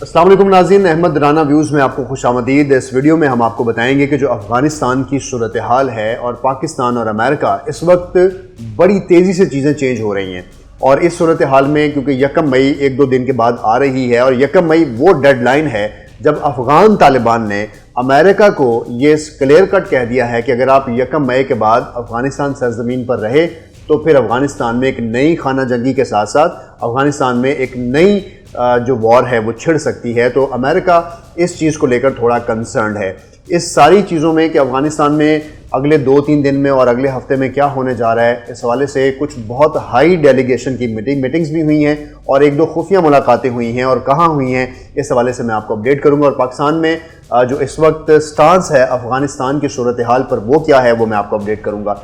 السلام علیکم ناظرین، احمد رانا ویوز میں آپ کو خوش آمدید۔ اس ویڈیو میں ہم آپ کو بتائیں گے کہ جو افغانستان کی صورتحال ہے اور پاکستان اور امریکہ، اس وقت بڑی تیزی سے چیزیں چینج ہو رہی ہیں، اور اس صورتحال میں کیونکہ 1 مئی 1-2 دن کے بعد آ رہی ہے، اور 1 مئی وہ ڈیڈ لائن ہے جب افغان طالبان نے امریکہ کو یہ کلیئر کٹ کہہ دیا ہے کہ اگر آپ 1 مئی کے بعد افغانستان سرزمین پر رہے تو پھر افغانستان میں ایک نئی خانہ جنگی کے ساتھ ساتھ افغانستان میں ایک نئی جو وار ہے وہ چھڑ سکتی ہے۔ تو امریکہ اس چیز کو لے کر تھوڑا کنسرنڈ ہے۔ اس ساری چیزوں میں کہ افغانستان میں اگلے 2-3 دن میں اور اگلے ہفتے میں کیا ہونے جا رہا ہے، اس حوالے سے کچھ بہت ہائی ڈیلیگیشن کی میٹنگز بھی ہوئی ہیں اور 1-2 خفیہ ملاقاتیں ہوئی ہیں، اور کہاں ہوئی ہیں اس حوالے سے میں آپ کو اپڈیٹ کروں گا۔ اور پاکستان میں جو اس وقت سٹانس ہے افغانستان کی صورتحال پر وہ کیا ہے وہ میں آپ کو اپڈیٹ کروں گا۔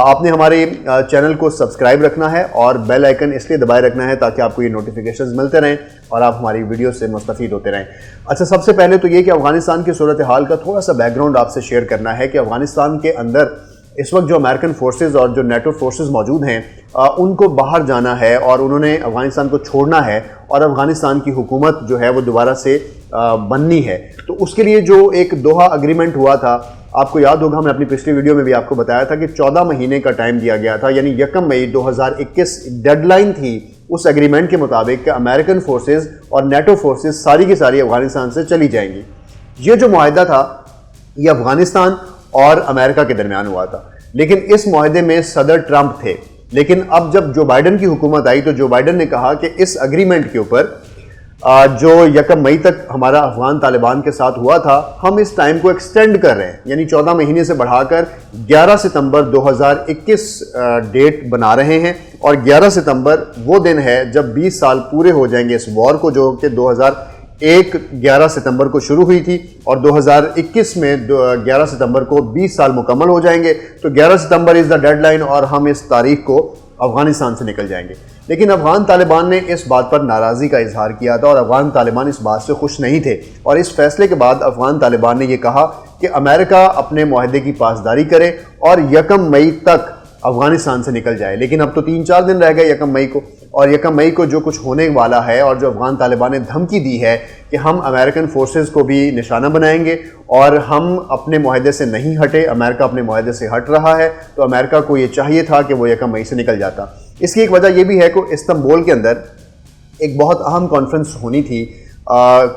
آپ نے ہمارے چینل کو سبسکرائب رکھنا ہے اور بیل آئیکن اس لیے دبائے رکھنا ہے تاکہ آپ کو یہ نوٹیفیکیشنز ملتے رہیں اور آپ ہماری ویڈیو سے مستفید ہوتے رہیں۔ اچھا، سب سے پہلے تو یہ کہ افغانستان کی صورتحال کا تھوڑا سا بیک گراؤنڈ آپ سے شیئر کرنا ہے کہ افغانستان کے اندر اس وقت جو امریکن فورسز اور جو نیٹو فورسز موجود ہیں ان کو باہر جانا ہے اور انہوں نے افغانستان کو چھوڑنا ہے اور افغانستان کی حکومت جو ہے وہ دوبارہ سے بننی ہے۔ تو اس کے لیے جو ایک دوحہ اگریمنٹ ہوا تھا، آپ کو یاد ہوگا، میں اپنی پچھلی ویڈیو میں بھی آپ کو بتایا تھا کہ 14 مہینے کا ٹائم دیا گیا تھا، یعنی 1 مئی 2021 ڈیڈ لائن تھی اس ایگریمنٹ کے مطابق کہ امریکن فورسز اور نیٹو فورسز ساری کی ساری افغانستان سے چلی جائیں گی۔ یہ جو معاہدہ تھا یہ افغانستان اور امریکہ کے درمیان ہوا تھا، لیکن اس معاہدے میں صدر ٹرمپ تھے۔ لیکن اب جب جو بائیڈن کی حکومت آئی تو جو بائیڈن نے کہا کہ اس ایگریمنٹ کے اوپر جو 1 مئی تک ہمارا افغان طالبان کے ساتھ ہوا تھا، ہم اس ٹائم کو ایکسٹینڈ کر رہے ہیں، یعنی 14 مہینے سے بڑھا کر 11 ستمبر 2021 ڈیٹ بنا رہے ہیں۔ اور 11 ستمبر وہ دن ہے جب 20 سال پورے ہو جائیں گے اس وار کو، جو کہ 2001 11 ستمبر کو شروع ہوئی تھی، اور 2021 میں 11 ستمبر کو 20 سال مکمل ہو جائیں گے۔ تو 11 ستمبر از دا ڈیڈ لائن اور ہم اس تاریخ کو افغانستان سے نکل جائیں گے۔ لیکن افغان طالبان نے اس بات پر ناراضی کا اظہار کیا تھا اور افغان طالبان اس بات سے خوش نہیں تھے، اور اس فیصلے کے بعد افغان طالبان نے یہ کہا کہ امریکہ اپنے معاہدے کی پاسداری کرے اور 1 مئی تک افغانستان سے نکل جائے۔ لیکن اب تو 3-4 دن رہ گئے 1 مئی کو، اور 1 مئی کو جو کچھ ہونے والا ہے اور جو افغان طالبان نے دھمکی دی ہے کہ ہم امریکن فورسز کو بھی نشانہ بنائیں گے اور ہم اپنے معاہدے سے نہیں ہٹے، امریکہ اپنے معاہدے سے ہٹ رہا ہے، تو امریکہ کو یہ چاہیے تھا کہ وہ 1 مئی سے نکل جاتا۔ اس کی ایک وجہ یہ بھی ہے کہ استنبول کے اندر ایک بہت اہم کانفرنس ہونی تھی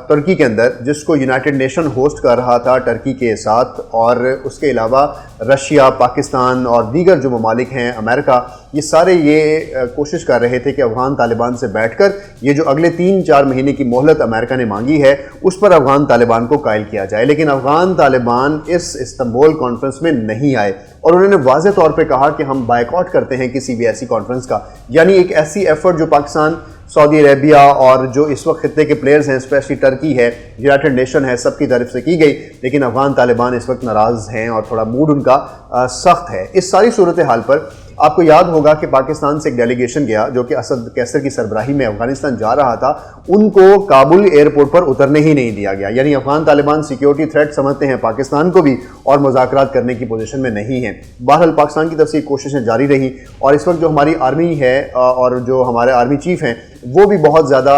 ترکی کے اندر، جس کو یونائٹڈ نیشن ہوسٹ کر رہا تھا ٹرکی کے ساتھ، اور اس کے علاوہ رشیا، پاکستان اور دیگر جو ممالک ہیں، امریکہ، یہ سارے یہ کوشش کر رہے تھے کہ افغان طالبان سے بیٹھ کر یہ جو اگلے 3-4 مہینے کی مہلت امریکہ نے مانگی ہے اس پر افغان طالبان کو قائل کیا جائے۔ لیکن افغان طالبان اس استنبول کانفرنس میں نہیں آئے، اور انہوں نے واضح طور پہ کہا کہ ہم بائیکاٹ کرتے ہیں کسی بھی ایسی کانفرنس کا، یعنی ایک ایسی ایفرٹ جو پاکستان، سعودی عربیہ اور جو اس وقت خطے کے پلیئرز ہیں، اسپیشلی ٹرکی ہے، یونائٹڈ نیشن ہے، سب کی طرف سے کی گئی، لیکن افغان طالبان اس وقت ناراض ہیں اور تھوڑا موڈ ان کا سخت ہے۔ اس ساری صورتحال پر آپ کو یاد ہوگا کہ پاکستان سے ایک ڈیلیگیشن گیا جو کہ اسد کیسر کی سربراہی میں افغانستان جا رہا تھا، ان کو کابل ایئرپورٹ پر اترنے ہی نہیں دیا گیا، یعنی افغان طالبان سیکیورٹی تھریٹ سمجھتے ہیں پاکستان کو بھی اور مذاکرات کرنے کی پوزیشن میں نہیں ہیں۔ بہرحال پاکستان کی طرف سے کوششیں جاری رہیں، اور اس وقت جو ہماری آرمی ہے اور جو ہمارے آرمی چیف ہیں وہ بھی بہت زیادہ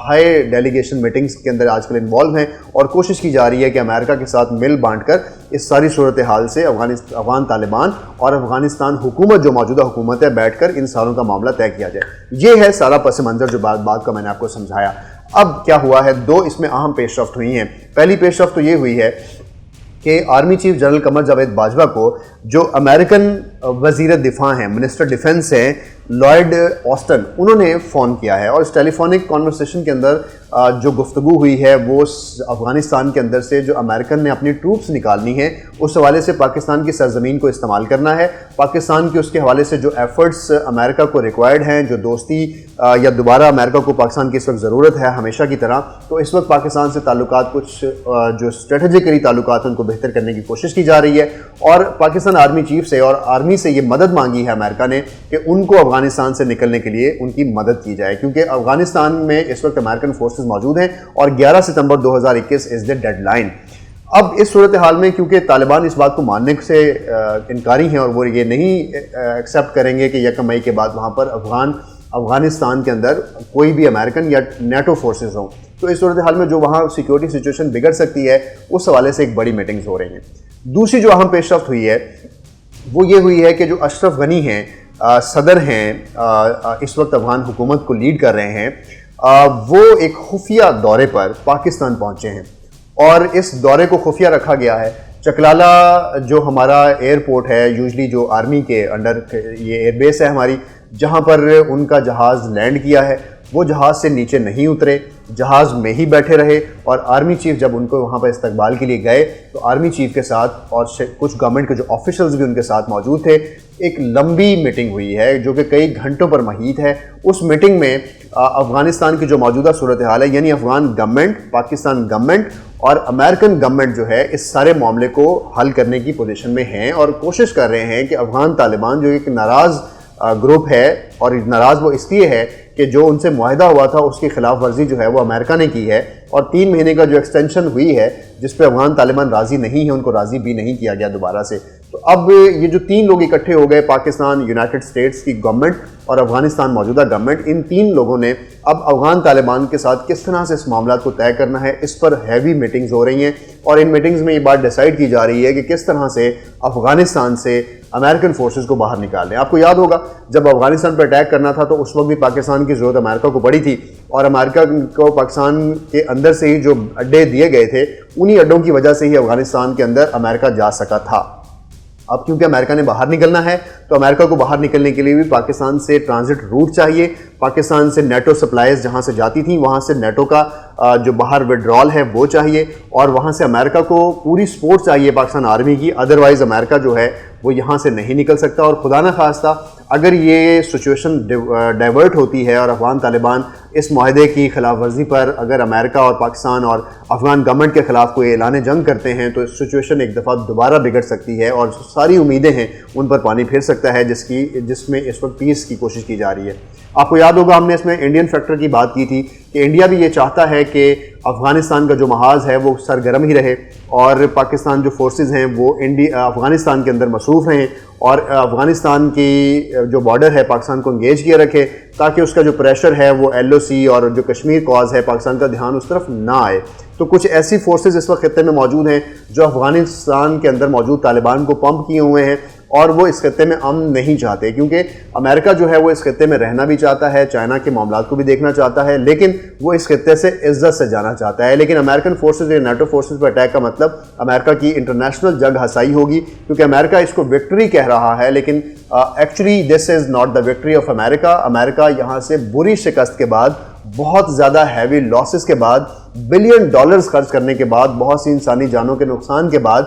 ہائی ڈیلیگیشن میٹنگز کے اندر آج کل انوالو ہیں، اور کوشش کی جا رہی ہے کہ امریکہ کے ساتھ مل بانٹ کر اس ساری صورتحال سے افغان طالبان اور افغانستان حکومت جو موجودہ حکومت ہے بیٹھ کر ان ساروں کا معاملہ طے کیا جائے۔ یہ ہے سارا پس منظر جو بات کا میں نے آپ کو سمجھایا۔ اب کیا ہوا ہے، 2 اس میں اہم پیش رفت ہوئی ہیں۔ پہلی پیش رفت تو یہ ہوئی ہے کہ army chief general Qamar Javed Bajwa کو جو امریکن وزیر دفاع ہیں، منسٹر ڈیفنس ہیں، لائیڈ آسٹن، انہوں نے فون کیا ہے، اور اس ٹیلی فونک کانورسیشن کے اندر جو گفتگو ہوئی ہے وہ افغانستان کے اندر سے جو امریکن نے اپنی ٹروپس نکالنی ہیں اس حوالے سے پاکستان کی سرزمین کو استعمال کرنا ہے، پاکستان کی اس کے حوالے سے جو ایفرٹس امریکہ کو ریکوائرڈ ہیں، جو دوستی یا دوبارہ امریکہ کو پاکستان کی اس وقت ضرورت ہے ہمیشہ کی طرح، تو اس وقت پاکستان سے تعلقات کچھ جو اسٹریٹجکلی تعلقات ہیں ان کو بہتر کرنے کی کوشش کی جا رہی ہے، اور پاکستان آرمی چیف سے اور آرمی سے یہ مدد مانگی ہے امریکہ نے کہ ان کو افغانستان سے نکلنے کے لیے ان کی مدد کی جائے، کیونکہ افغانستان میں اس وقت امریکن فورسز موجود ہیں اور 11 ستمبر 2021 از دا ڈیڈ لائن۔ اب اس صورتحال میں کیونکہ طالبان اس بات کو ماننے سے انکاری ہیں اور وہ یہ نہیں ایکسیپٹ کریں گے کہ 1 مئی کے بعد وہاں پر افغان افغانستان کے اندر کوئی بھی امریکن یا نیٹو فورسز ہوں. تو اس صورتحال میں جو وہاں سیکیورٹی سچویشن بگڑ سکتی ہے اس حوالے سے ایک بڑی میٹنگز ہو رہی ہیں. دوسری جو اہم پیش رفت ہوئی ہے وہ یہ ہوئی ہے کہ جو اشرف غنی ہیں صدر ہیں اس وقت افغان حکومت کو لیڈ کر رہے ہیں, وہ ایک خفیہ دورے پر پاکستان پہنچے ہیں اور اس دورے کو خفیہ رکھا گیا ہے. چکلالہ جو ہمارا ایئرپورٹ ہے, یوزلی جو آرمی کے انڈر یہ ایئر بیس ہے ہماری, جہاں پر ان کا جہاز لینڈ کیا ہے, وہ جہاز سے نیچے نہیں اترے, جہاز میں ہی بیٹھے رہے. اور آرمی چیف جب ان کو وہاں پر استقبال کے لیے گئے تو آرمی چیف کے ساتھ اور کچھ گورنمنٹ کے جو آفیشلز بھی ان کے ساتھ موجود تھے. ایک لمبی میٹنگ ہوئی ہے جو کہ کئی گھنٹوں پر محیط ہے. اس میٹنگ میں افغانستان کی جو موجودہ صورتحال ہے, یعنی افغان گورنمنٹ, پاکستان گورنمنٹ اور امریکن گورنمنٹ جو ہے اس سارے معاملے کو حل کرنے کی پوزیشن میں ہیں اور کوشش کر رہے ہیں کہ افغان طالبان جو ایک ناراض گروپ ہے, اور ناراض وہ اس لیے ہے کہ جو ان سے معاہدہ ہوا تھا اس کی خلاف ورزی جو ہے وہ امریکہ نے کی ہے, اور 3 مہینے کا جو ایکسٹینشن ہوئی ہے جس پہ افغان طالبان راضی نہیں ہیں, ان کو راضی بھی نہیں کیا گیا دوبارہ سے. تو اب یہ جو 3 لوگ اکٹھے ہو گئے, پاکستان, یونائٹڈ اسٹیٹس کی گورنمنٹ اور افغانستان موجودہ گورنمنٹ, ان 3 لوگوں نے اب افغان طالبان کے ساتھ کس طرح سے اس معاملات کو طے کرنا ہے اس پر ہیوی میٹنگز ہو رہی ہیں. اور ان میٹنگز میں یہ بات ڈیسائیڈ کی جا رہی ہے کہ کس طرح سے افغانستان سے امریکن فورسز کو باہر نکال دیں. آپ کو یاد ہوگا جب افغانستان پر اٹیک کرنا تھا تو اس وقت بھی پاکستان کی ضرورت امریکہ کو پڑی تھی, اور امریکہ کو پاکستان کے اندر سے ہی جو اڈے دیے گئے تھے انہی اڈوں کی وجہ سے ہی افغانستان کے اندر امریکہ جا سکا تھا. اب کیونکہ امریکہ نے باہر نکلنا ہے تو امریکہ کو باہر نکلنے کے لیے بھی پاکستان سے ٹرانزٹ روٹ چاہیے. پاکستان سے نیٹو سپلائز جہاں سے جاتی تھیں وہاں سے نیٹو کا جو باہر وڈرال ہے وہ چاہیے, اور وہاں سے امریکہ کو پوری سپورٹ چاہیے پاکستان آرمی کی. ادروائز امریکہ جو ہے وہ یہاں سے نہیں نکل سکتا. اور خدا نہ خواستہ اگر یہ سچویشن ڈائیورٹ ہوتی ہے اور افغان طالبان اس معاہدے کی خلاف ورزی پر اگر امریکہ اور پاکستان اور افغان گورنمنٹ کے خلاف کوئی اعلان جنگ کرتے ہیں تو سچویشن ایک دفعہ دوبارہ بگڑ سکتی ہے, اور ساری امیدیں ہیں ان پر پانی پھر سکتا ہے جس میں اس وقت پیس کی کوشش کی جا رہی ہے. آپ کو یاد ہوگا ہم نے اس میں انڈین فیکٹر کی بات کی تھی کہ انڈیا بھی یہ چاہتا ہے کہ افغانستان کا جو محاذ ہے وہ سرگرم ہی رہے, اور پاکستان جو فورسز ہیں وہ افغانستان کے اندر مصروف رہیں, اور افغانستان کی جو بارڈر ہے پاکستان کو انگیج کیے رکھے تاکہ اس کا جو پریشر ہے وہ LOC اور جو کشمیر کاز ہے پاکستان کا دھیان اس طرف نہ آئے. تو کچھ ایسی فورسز اس وقت خطے میں موجود ہیں جو افغانستان کے اندر موجود طالبان کو پمپ کیے ہوئے ہیں, اور وہ اس خطے میں امن نہیں چاہتے, کیونکہ امریکہ جو ہے وہ اس خطے میں رہنا بھی چاہتا ہے, چائنا کے معاملات کو بھی دیکھنا چاہتا ہے, لیکن وہ اس خطے سے عزت سے جانا چاہتا ہے. لیکن امریکن فورسز یا نیٹو فورسز پر اٹیک کا مطلب امریکہ کی انٹرنیشنل جنگ ہسائی ہوگی, کیونکہ امریکہ اس کو وکٹری کہہ رہا ہے, لیکن actually this is not the victory of America. America یہاں سے بری شکست کے بعد, بہت زیادہ ہیوی لاسز کے بعد, بلین ڈالرز خرچ کرنے کے بعد, بہت سی انسانی جانوں کے نقصان کے بعد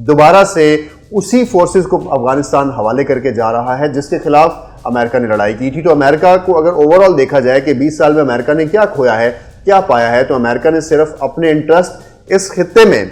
دوبارہ سے اسی فورسز کو افغانستان حوالے کر کے جا رہا ہے جس کے خلاف امریکہ نے لڑائی کی تھی. تو امریکہ کو اگر اوورآل دیکھا جائے کہ 20 سال میں امریکہ نے کیا کھویا ہے, کیا پایا ہے, تو امریکہ نے صرف اپنے انٹرسٹ اس خطے میں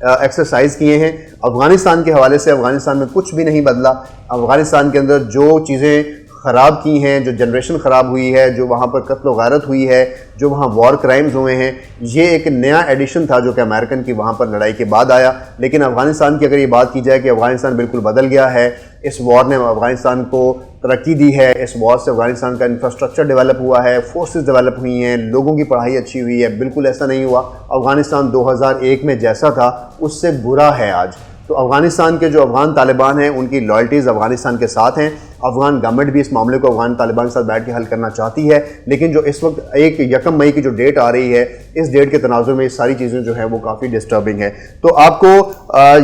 ایکسرسائز کیے ہیں. افغانستان کے حوالے سے افغانستان میں کچھ بھی نہیں بدلا. افغانستان کے اندر جو چیزیں خراب کی ہیں, جو جنریشن خراب ہوئی ہے, جو وہاں پر قتل و غارت ہوئی ہے, جو وہاں وار کرائمز ہوئے ہیں, یہ ایک نیا ایڈیشن تھا جو کہ امریکن کی وہاں پر لڑائی کے بعد آیا. لیکن افغانستان کی اگر یہ بات کی جائے کہ افغانستان بالکل بدل گیا ہے, اس وار نے افغانستان کو ترقی دی ہے, اس وار سے افغانستان کا انفراسٹرکچر ڈیولپ ہوا ہے, فورسز ڈیولپ ہوئی ہیں, لوگوں کی پڑھائی اچھی ہوئی ہے, بالکل ایسا نہیں ہوا. افغانستان 2001 میں جیسا تھا اس سے برا ہے آج. تو افغانستان کے جو افغان طالبان ہیں ان کی لائلٹیز افغانستان کے ساتھ ہیں. افغان گورنمنٹ بھی اس معاملے کو افغان طالبان کے ساتھ بیٹھ کے حل کرنا چاہتی ہے, لیکن جو اس وقت 1 مئی کی جو ڈیٹ آ رہی ہے, اس ڈیٹ کے تناظر میں یہ ساری چیزیں جو ہیں وہ کافی ڈسٹربنگ ہے. تو آپ کو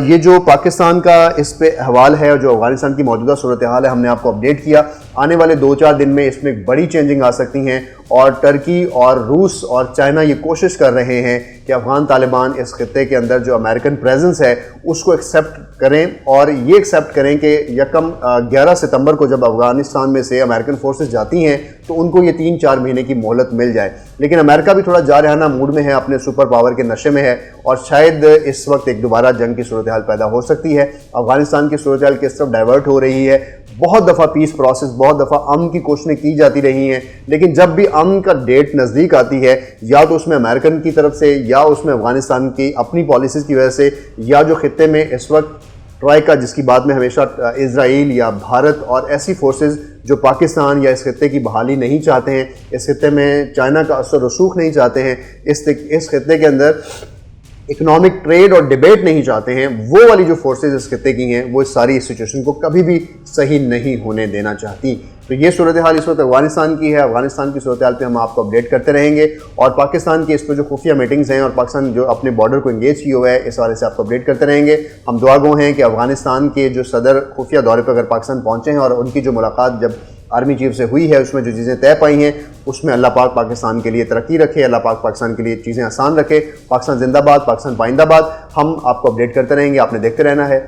یہ جو پاکستان کا اس پہ احوال ہے اور جو افغانستان کی موجودہ صورتحال ہے ہم نے آپ کو اپڈیٹ کیا. آنے والے 2-4 دن میں اس میں ایک بڑی چینجنگ آ سکتی ہیں, اور ٹرکی اور روس اور چائنا یہ کوشش کر رہے ہیں کہ افغان طالبان اس خطے کے اندر جو امریکن پریزنس ہے اس کو ایکسیپٹ کریں, اور یہ ایکسیپٹ کریں کہ 11 ستمبر کو جب افغانستان میں سے امریکن فورسز جاتی ہیں تو ان کو یہ 3-4 مہینے کی مہلت مل جائے. لیکن امریکہ بھی تھوڑا جارحانہ موڈ میں ہے, اپنے سپر پاور کے نشے میں ہے, اور شاید اس وقت ایک دوبارہ جنگ کی صورتحال پیدا ہو سکتی ہے. افغانستان کی صورتحال کس طرف ڈائیورٹ ہو رہی ہے, بہت دفعہ پیس پروسیس, بہت دفعہ امن کی کوششیں کی جاتی رہی ہیں, لیکن جب بھی امن کا ڈیٹ نزدیک آتی ہے یا تو اس میں امریکن کی طرف سے یا اس میں افغانستان کی اپنی پالیسیز کی وجہ سے یا جو خطے میں اس وقت ٹرائیکا جس کی بات میں ہمیشہ اسرائیل یا بھارت اور ایسی فورسز جو پاکستان یا اس خطے کی بحالی نہیں چاہتے ہیں، اس خطے میں چائنا کا اثر رسوخ نہیں چاہتے ہیں، اس خطے کے اندر اکنامک ٹریڈ اور ڈیبیٹ نہیں چاہتے ہیں، وہ والی جو فورسز اس خطے کی ہیں وہ اس ساری سچویشن کو کبھی بھی صحیح نہیں ہونے دینا چاہتی۔ تو یہ صورتحال اس وقت افغانستان کی ہے۔ افغانستان کی صورتحال پہ ہم آپ کو اپڈیٹ کرتے رہیں گے، اور پاکستان کی اس پہ جو خفیہ میٹنگز ہیں اور پاکستان جو اپنے بارڈر کو انگیج کیے ہوئے ہے اس حوالے سے آپ کو اپڈیٹ کرتے رہیں گے۔ ہم دعا گو ہیں کہ افغانستان کے جو صدر خفیہ دورے پہ اگر پاکستان پہنچے ہیں اور ان کی جو ملاقات جب آرمی چیف سے ہوئی ہے اس میں جو چیزیں طے پائی ہیں اس میں اللہ پاک پاکستان کے لیے ترقی رکھے، اللہ پاک پاکستان کے لیے چیزیں آسان رکھے۔ پاکستان زندہ باد، پاکستان پائندہ باد۔ ہم آپ کو اپڈیٹ کرتے رہیں گے، آپ نے دیکھتے رہنا ہے۔